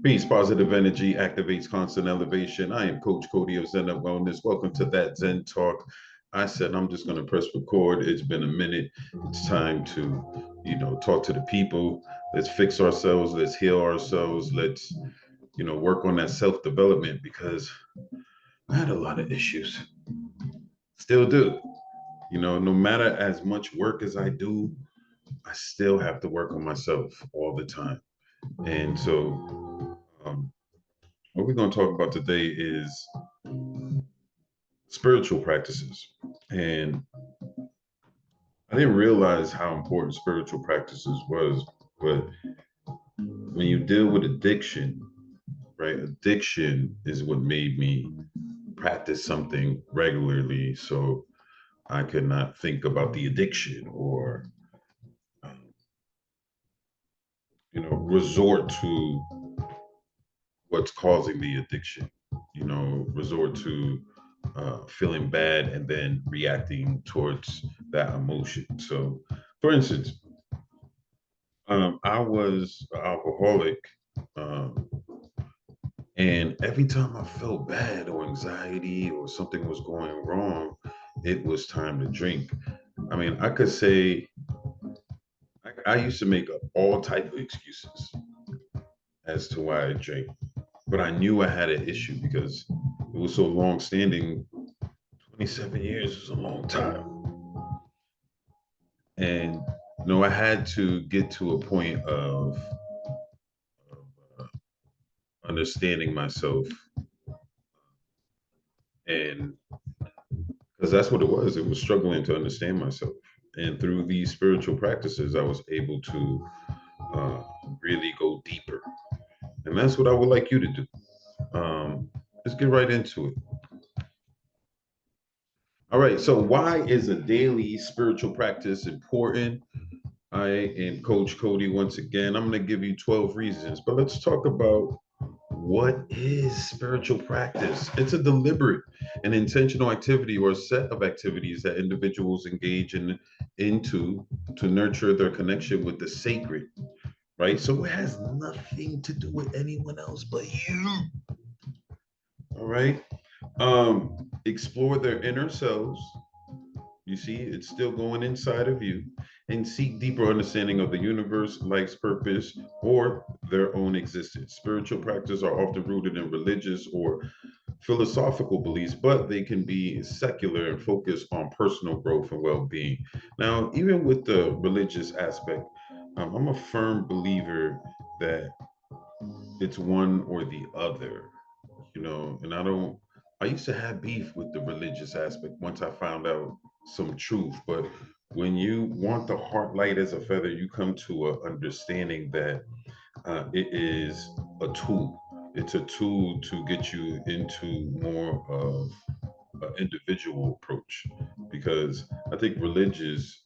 Peace, positive energy activates constant elevation. I am Coach Kode of Zen Up Wellness. Welcome to that Zen Talk. I said I'm just going to press record. It's been a minute. It's time to, talk to the people. Let's fix ourselves. Let's heal ourselves. Let's, work on that self development because I had a lot of issues. Still do. No matter as much work as I do, I still have to work on myself all the time. And so, what we're going to talk about today is spiritual practices. And I didn't realize how important spiritual practices was, but when you deal with addiction, right? Addiction is what made me practice something regularly so I could not think about the addiction or um, resort to what's causing the addiction, resort to feeling bad and then reacting towards that emotion. So, for instance, I was an alcoholic, um, and every time I felt bad or anxiety or something was going wrong, it was time to drink. I mean, I could say I used to make up all type of excuses as to why I drink, but I knew I had an issue because it was so long standing. 27 years is a long time. And I had to get to a point of understanding myself, and because that's what it was. It was struggling to understand myself. And through these spiritual practices, I was able to uh, really go deeper. And that's what I would like you to do. Let's get right into it. All right. So, why is a daily spiritual practice important? I am Coach Kode once again. I'm going to give you 12 reasons, but let's talk about what is spiritual practice. It's a deliberate and intentional activity or a set of activities that individuals engage into to nurture their connection with the sacred, right? So it has nothing to do with anyone else but you. All right. Explore their inner selves. You see, it's still going inside of you and seek deeper understanding of the universe, life's purpose, or their own existence. Spiritual practices are often rooted in religious or philosophical beliefs, but they can be secular and focus on personal growth and well being. Now, even with the religious aspect, I'm a firm believer that it's one or the other, and I used to have beef with the religious aspect once I found out some truth. But when you want the heart light as a feather, you come to a understanding that it is a tool. It's a tool to get you into more of an individual approach because I think religious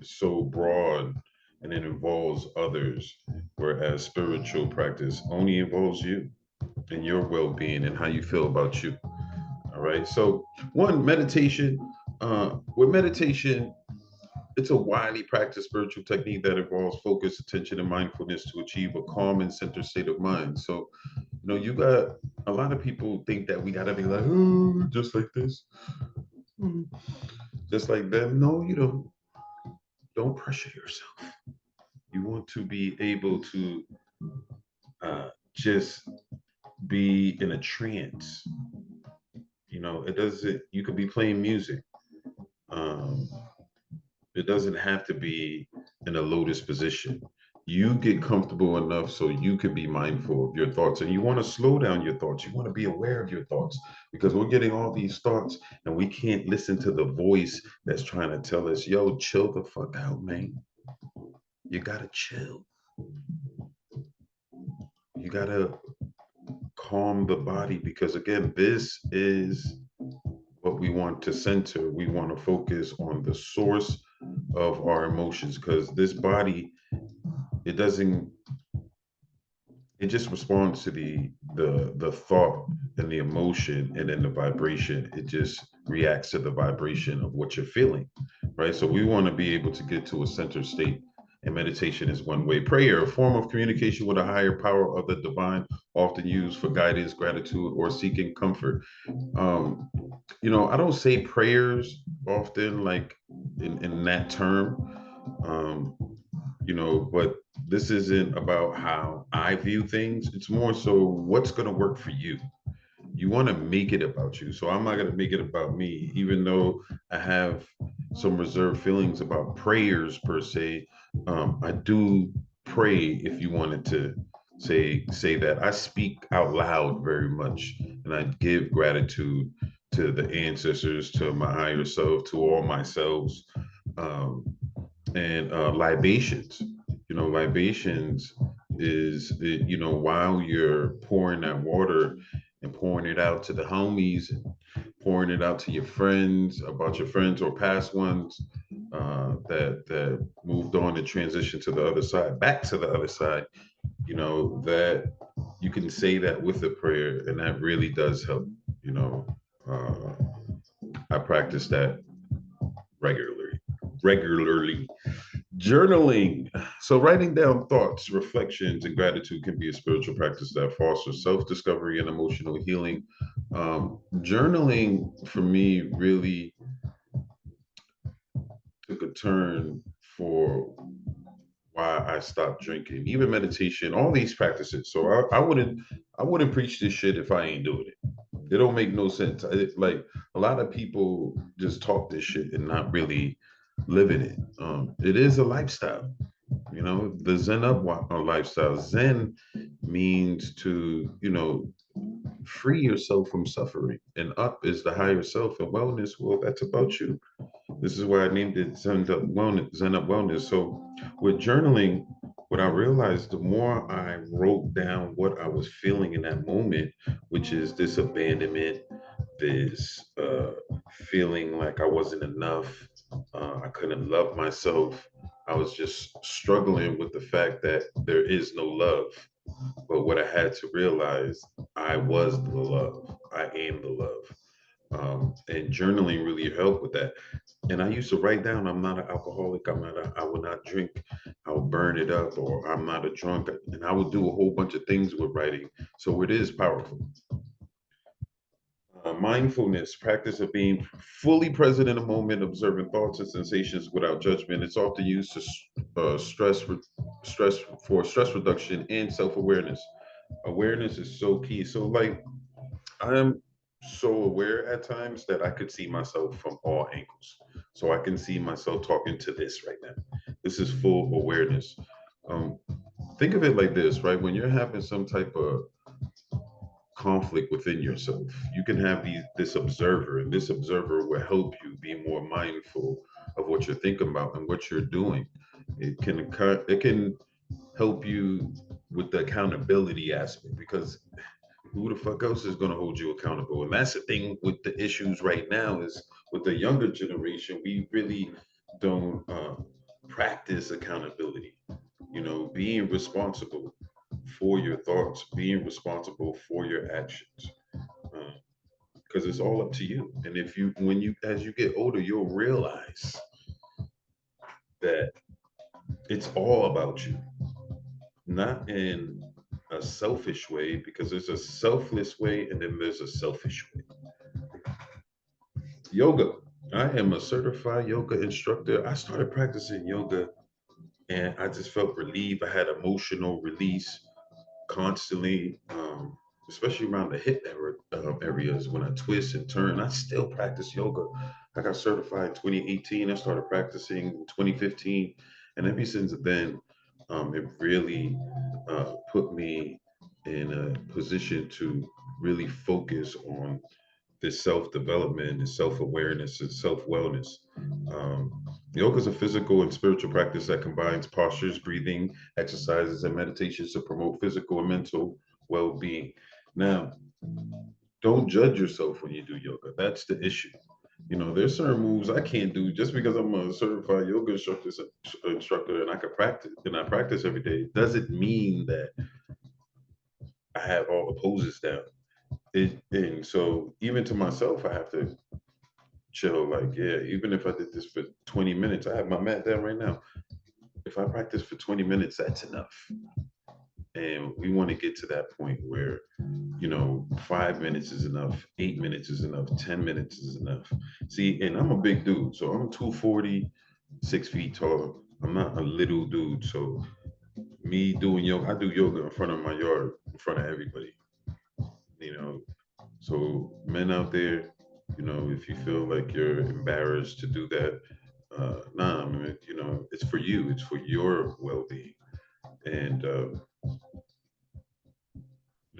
is so broad and it involves others, whereas spiritual practice only involves you and your well-being and how you feel about you. All right. So one, meditation. With meditation, it's a widely practiced spiritual technique that involves focus, attention, and mindfulness to achieve a calm and center state of mind. So, you got a lot of people think that we gotta be like, oh, just like this, just like them. No, you don't. Don't pressure yourself. You want to be able to just be in a trance. It doesn't. You could be playing music. Um, It doesn't have to be in a lotus position. You get comfortable enough so you can be mindful of your thoughts and you want to slow down your thoughts. You want to be aware of your thoughts because we're getting all these thoughts and we can't listen to the voice that's trying to tell us, yo, chill the fuck out, man. You got to chill. You got to calm the body because, again, this is what we want to center. We want to focus on the source of our emotions because this body, it doesn't it just responds to the thought and the emotion and then the vibration. It just reacts to the vibration of what you're feeling, right? So we want to be able to get to a center state and meditation is one way. Prayer, a form of communication with a higher power of the divine, often used for guidance, gratitude, or seeking comfort. Um, I don't say prayers often, like in that term. Um, but this isn't about how I view things. It's more so what's going to work for you. You want to make it about you. So I'm not going to make it about me, even though I have some reserved feelings about prayers per se. I do pray, if you wanted to say that. I speak out loud very much, and I give gratitude to the ancestors, to my higher self, to all myself. Um, and libations. Libations is while you're pouring that water and pouring it out to the homies and pouring it out to your friends, about your friends or past ones that moved on and transitioned to the other side, back to the other side. That you can say that with a prayer, and that really does help. you know uh, I practice that regularly. Journaling. So, writing down thoughts, reflections, and gratitude can be a spiritual practice that fosters self discovery and emotional healing. Journaling for me really took a turn for why I stopped drinking, even meditation, all these practices. So, I wouldn't preach this shit if I ain't doing it. It don't make no sense. Like a lot of people just talk this shit and not really living it. It is a lifestyle. The Zen up lifestyle. Zen means to, free yourself from suffering. And up is the higher self. And wellness, well, that's about you. This is why I named it Zen Up Wellness. Zen Up Wellness. So with journaling, what I realized, the more I wrote down what I was feeling in that moment, which is this abandonment, this feeling like I wasn't enough. I couldn't love myself. I was just struggling with the fact that there is no love. But what I had to realize, I was the love. I am the love. And journaling really helped with that. And I used to write down, I'm not an alcoholic. I will not drink. I'll burn it up, or I'm not a drunk. And I would do a whole bunch of things with writing. So it is powerful. Mindfulness, practice of being fully present in a moment, observing thoughts and sensations without judgment. It's often used to stress for stress reduction and self-awareness. Awareness is so key. So, like, I am so aware at times that I could see myself from all angles. So I can see myself talking to this right now. This is full awareness. Um, think of it like this, right? When you're having some type of conflict within yourself. You can have this observer, and this observer will help you be more mindful of what you're thinking about and what you're doing. It can help you with the accountability aspect, because who the fuck else is going to hold you accountable? And that's the thing with the issues right now, is with the younger generation, we really don't practice accountability. Being responsible for your thoughts, being responsible for your actions, because it's all up to you. And if you, when you, as you get older, you'll realize that it's all about you, not in a selfish way, because there's a selfless way and then there's a selfish way. Yoga. I am a certified yoga instructor. I started practicing yoga and I just felt relief. I had emotional release constantly, especially around the hip areas when I twist and turn. I still practice yoga. I got certified in 2018. I started practicing in 2015. And ever since then, it really put me in a position to really focus on this self development and self awareness and self wellness. Yoga is a physical and spiritual practice that combines postures, breathing, exercises, and meditations to promote physical and mental well being. Now, don't judge yourself when you do yoga. That's the issue. There's certain moves I can't do just because I'm a certified yoga instructor and I practice every day. Doesn't mean that I have all the poses down. And so even to myself, I have to chill. Like, yeah, even if I did this for 20 minutes, I have my mat down right now. If I practice for 20 minutes, that's enough. And we want to get to that point where, 5 minutes is enough, 8 minutes is enough, 10 minutes is enough. See, and I'm a big dude, so I'm 240, 6 feet tall. I'm not a little dude. So me doing yoga, I do yoga in front of my yard, in front of everybody, you know. So men out there, if you feel like you're embarrassed to do that, nah, I mean, it's for you, it's for your well-being. And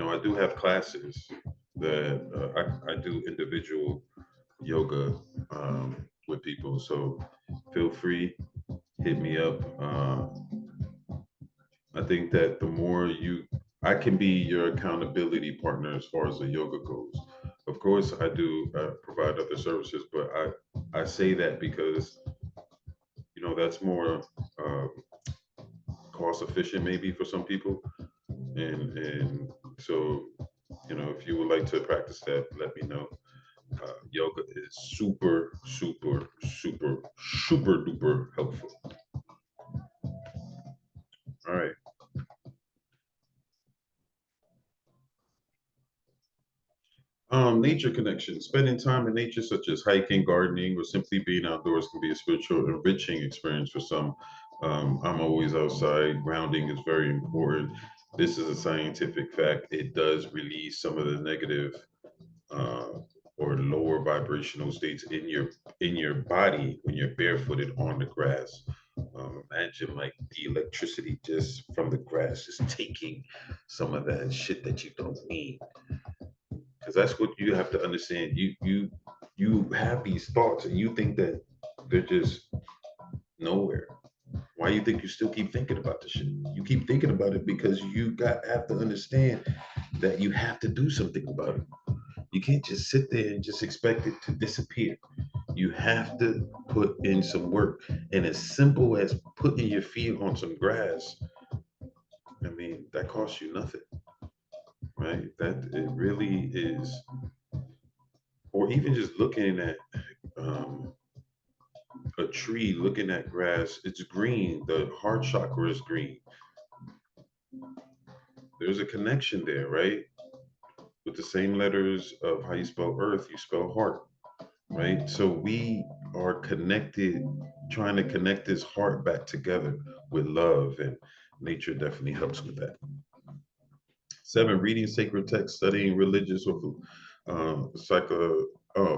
I do have classes that I do individual yoga with people. So feel free, hit me up. I think that the more I can be your accountability partner as far as the yoga goes. Of course, I do provide other services, but I say that because that's more um, cost efficient maybe for some people, and so if you would like to practice that, let me know. Yoga is super, super, super, super duper helpful. All right. Nature connection. Spending time in nature, such as hiking, gardening, or simply being outdoors, can be a spiritual, enriching experience for some. I'm always outside. Grounding is very important. This is a scientific fact. It does release some of the negative uh, or lower vibrational states in your body when you're barefooted on the grass. Imagine like the electricity just from the grass just taking some of that shit that you don't need, because that's what you have to understand. You have these thoughts and you think that they're just nowhere. Why you think you still keep thinking about the shit? You keep thinking about it because you got have to understand that you have to do something about it. You can't just sit there and just expect it to disappear. You have to put in some work. And as simple as putting your feet on some grass, I mean, that costs you nothing, right? That it really is. Or even just looking at um, a tree, looking at grass, it's green. The heart chakra is green. There's a connection there, right? With the same letters of how you spell earth, you spell heart, right? So we are connected, trying to connect this heart back together with love, and nature definitely helps with that. Seven, reading sacred texts, studying religious or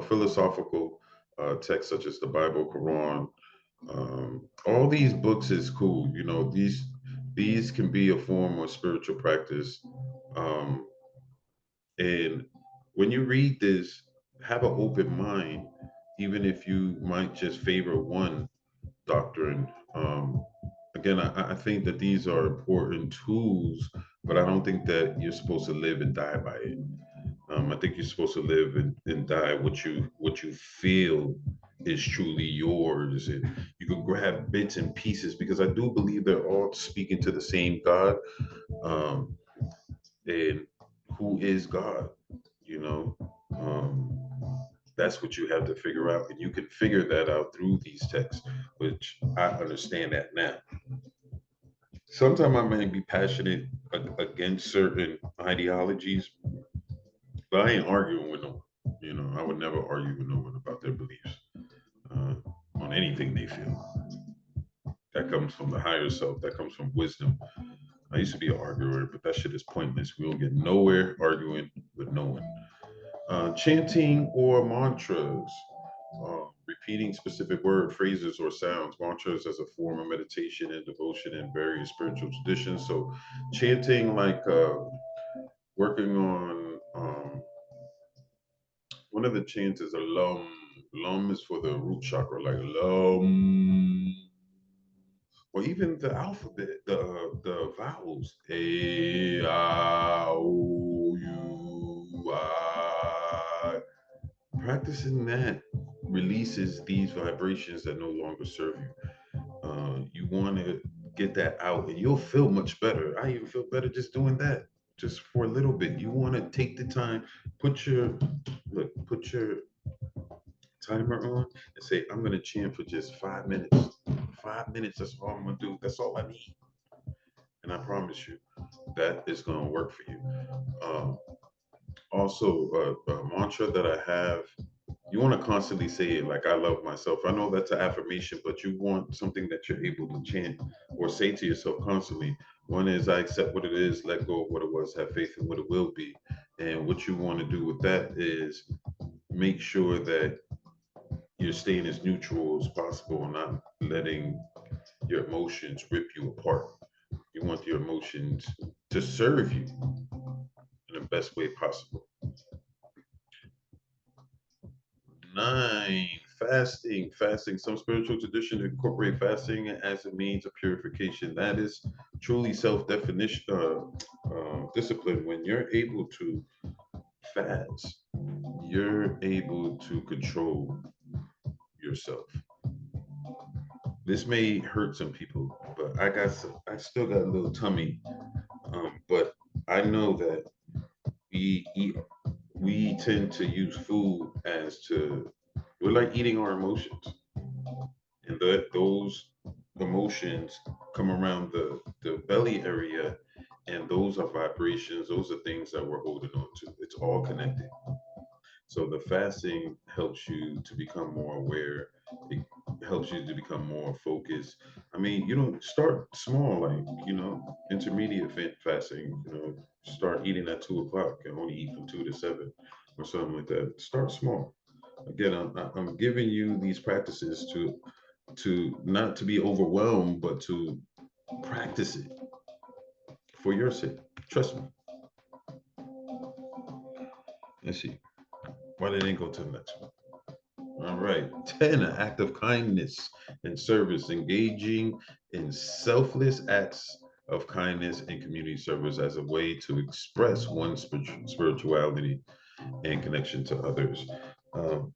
philosophical texts such as the Bible, Quran. All these books is cool. These can be a form of spiritual practice. Um, and when you read this, have an open mind, even if you might just favor one doctrine. Again, I think that these are important tools, but I don't think that you're supposed to live and die by it. I think you're supposed to live and die what you feel is truly yours, and you can grab bits and pieces because I do believe they're all speaking to the same God, um, and who is God. You know, um, that's what you have to figure out, and you can figure that out through these texts, which I understand that now. Sometimes I may be passionate against certain ideologies, but I ain't arguing with no one. I would never argue with no one about their beliefs uh, on anything they feel. That comes from the higher self. That comes from wisdom. I used to be an arguer, but that shit is pointless. We don't get nowhere arguing with no one. Chanting or mantras, repeating specific word phrases or sounds. Mantras as a form of meditation and devotion in various spiritual traditions. So, chanting like working on one of the chants is a lum. Lum is for the root chakra, like lum. Or even the alphabet, the vowels. A, O, U, I. Practicing that releases these vibrations that no longer serve you. You want to get that out, and you'll feel much better. I even feel better just doing that, just for a little bit. You want to take the time, put your timer on, and say, "I'm going to chant for just 5 minutes." 5 minutes. That's all I'm gonna do. That's all I need. And I promise you, that is gonna work for you. Um, Also, a mantra that I have, you want to constantly say it, like I love myself. I know that's an affirmation, but you want something that you're able to chant or say to yourself constantly. One is I accept what it is, let go of what it was, have faith in what it will be. And what you want to do with that is make sure that you're staying as neutral as possible and not letting your emotions rip you apart. You want your emotions to serve you in the best way possible. 9, fasting. Fasting. Some spiritual traditions incorporate fasting as a means of purification. That is truly self-definition, discipline. When you're able to fast, you're able to control yourself. This may hurt some people, but I still got a little tummy. But I know that we eat, we tend to use food as to, we're like eating our emotions. And those emotions come around the belly area, and those are vibrations, those are things that we're holding on to. It's all connected. So the fasting helps you to become more aware. It helps you to become more focused. I mean, you don't start small, like, intermediate fasting. Start eating at 2 o'clock and only eat from 2 to 7 or something like that. Start small. Again, I'm giving you these practices to not to be overwhelmed, but to practice it for your sake. Trust me. Let's see. Why didn't it go to the next one? All right. 10, an act of kindness and service, engaging in selfless acts of kindness and community service as a way to express one's spirituality and connection to others. Um,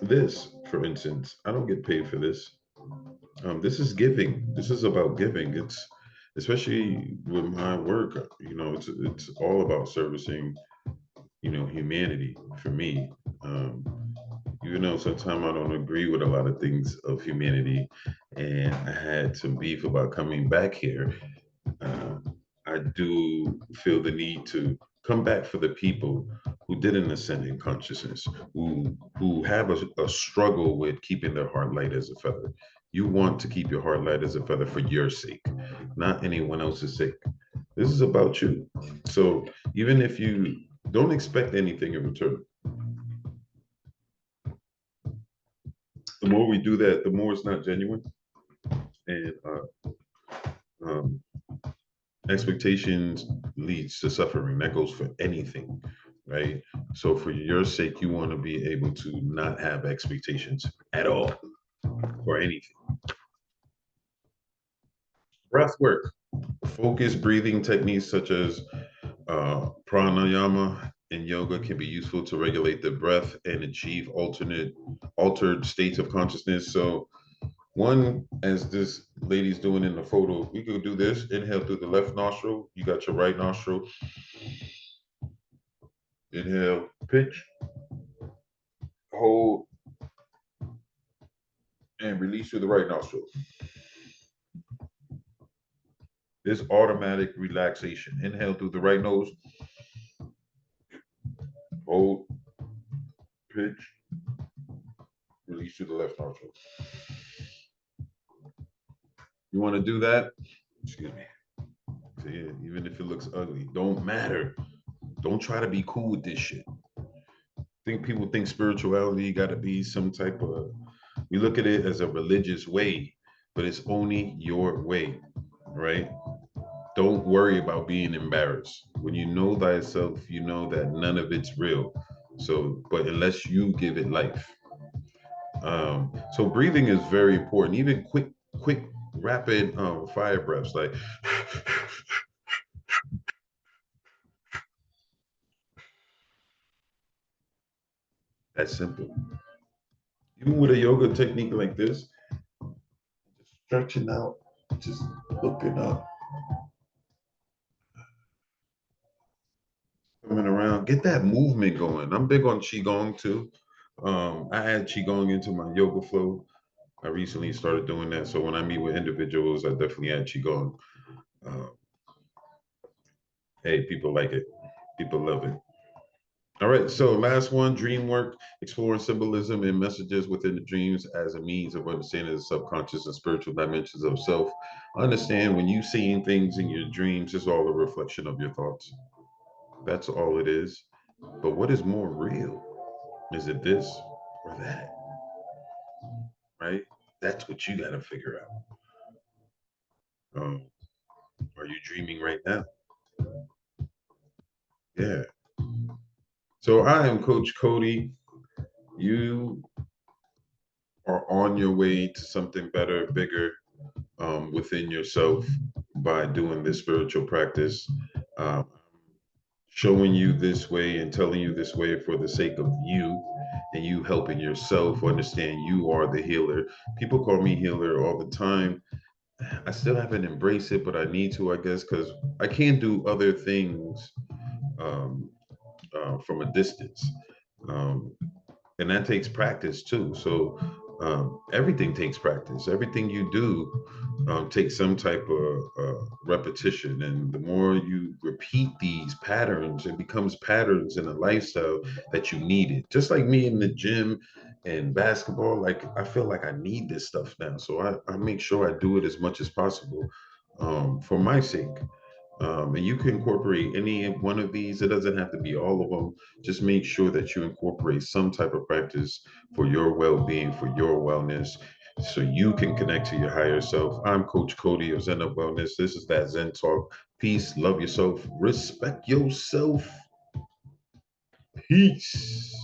this, for instance, I don't get paid for this. This is giving. This is about giving. It's especially with my work. It's all about servicing. Humanity for me. Um, even though sometimes I don't agree with a lot of things of humanity, and I had some beef about coming back here. uh, I do feel the need to come back for the people who didn't ascend in consciousness, who have a struggle with keeping their heart light as a feather. You want to keep your heart light as a feather for your sake, not anyone else's sake. This is about you. So even if you don't expect anything in return, the more we do that, the more it's not genuine. And um, expectations leads to suffering. That goes for anything, right? So for your sake, you want to be able to not have expectations at all for anything. Breath work, focused breathing techniques such as pranayama in yoga can be useful to regulate the breath and achieve altered states of consciousness. So one, as this lady's doing in the photo, we could do this. Inhale through the left nostril. You got your right nostril. Inhale, pitch, hold, and release through the right nostril. This automatic relaxation. Inhale through the right nose, hold, pitch, release through the left nostril. You want to do that? Excuse me. So yeah, even if it looks ugly, don't matter. Don't try to be cool with this shit. Think people think spirituality got to be some type of, we look at it as a religious way, but it's only your way, right? Don't worry about being embarrassed. When you know thyself, you know that none of it's real. So, but unless you give it life. So breathing is very important. Even quick, rapid fire breaths, like that's simple. Even with a yoga technique like this, just stretching out, just looking up, coming around, get that movement going. I'm big on qigong too. I add qigong into my yoga flow. I recently started doing that. So when I meet with individuals, I definitely actually go, uh, hey, people like it. People love it. All right, so last one, dream work, exploring symbolism and messages within the dreams as a means of understanding the subconscious and spiritual dimensions of self. Understand when you seeing things in your dreams, it's all a reflection of your thoughts. That's all it is. But what is more real? Is it this or that? Right? That's what you got to figure out. Are you dreaming right now? Yeah. So I am Coach Cody. You are on your way to something better, bigger, within yourself by doing this spiritual practice. Um, Showing you this way and telling you this way for the sake of you and you helping yourself understand you are the healer. People call me healer all the time. I still haven't embraced it, but I need to, I guess, because I can't do other things um, from a distance. Um, and that takes practice too. So everything takes practice. Everything you do takes some type of repetition, and the more you repeat these patterns, it becomes patterns in a lifestyle that you need it. Just like me in the gym and basketball, like I feel like I need this stuff now, so I make sure I do it as much as possible for my sake. And you can incorporate any one of these. It doesn't have to be all of them. Just make sure that you incorporate some type of practice for your well-being, for your wellness, so you can connect to your higher self. I'm Coach Cody of Zen Up Wellness. This is that Zen Talk. Peace, love yourself, respect yourself. Peace.